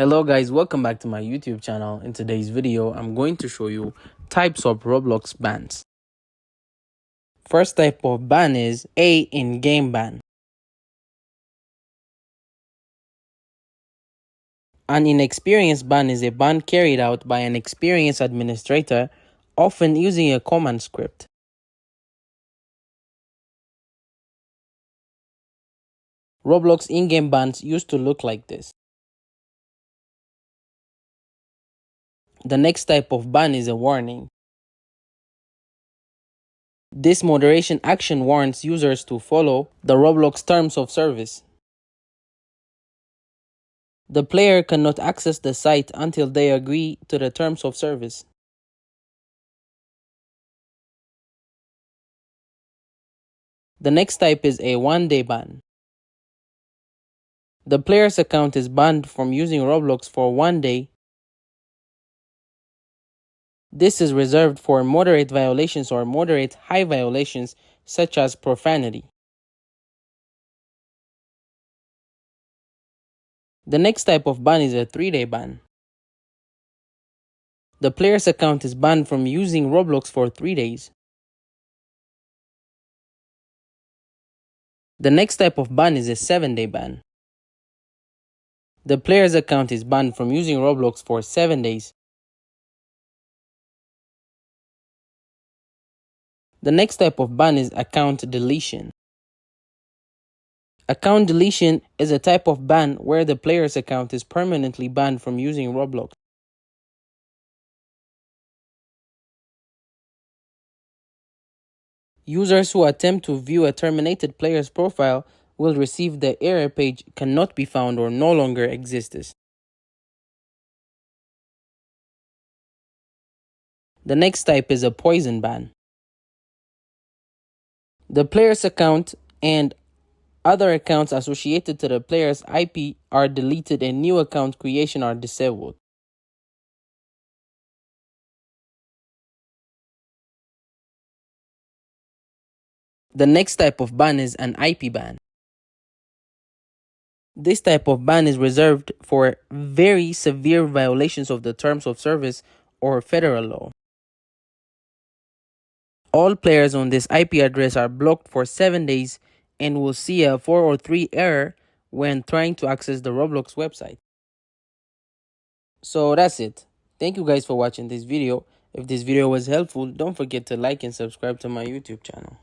Hello guys, welcome back to my YouTube channel. In today's video, I'm going to show you types of Roblox bans. First type of ban is a in-game ban. An inexperienced ban is a ban carried out by an experienced administrator, often using a command script. Roblox in-game bans used to look like this. The next type of ban is a warning. This moderation action warns users to follow the Roblox terms of service. The player cannot access the site until they agree to the terms of service. The next type is a one-day ban. The player's account is banned from using Roblox for 1 day. This is reserved for moderate violations or moderate high violations such as profanity. The next type of ban is a 3-day ban. The player's account is banned from using Roblox for 3 days. The next type of ban is a 7-day ban. The player's account is banned from using Roblox for 7 days. The next type of ban is account deletion. Account deletion is a type of ban where the player's account is permanently banned from using Roblox. Users who attempt to view a terminated player's profile will receive the error page "cannot be found" or "no longer exists." The next type is a poison ban. The player's account and other accounts associated to the player's IP are deleted and new account creation are disabled. The next type of ban is an IP ban. This type of ban is reserved for very severe violations of the terms of service or federal law. All players on this IP address are blocked for 7 days and will see a 403 error when trying to access the Roblox website. So that's it. Thank you guys for watching this video. If this video was helpful, don't forget to like and subscribe to my YouTube channel.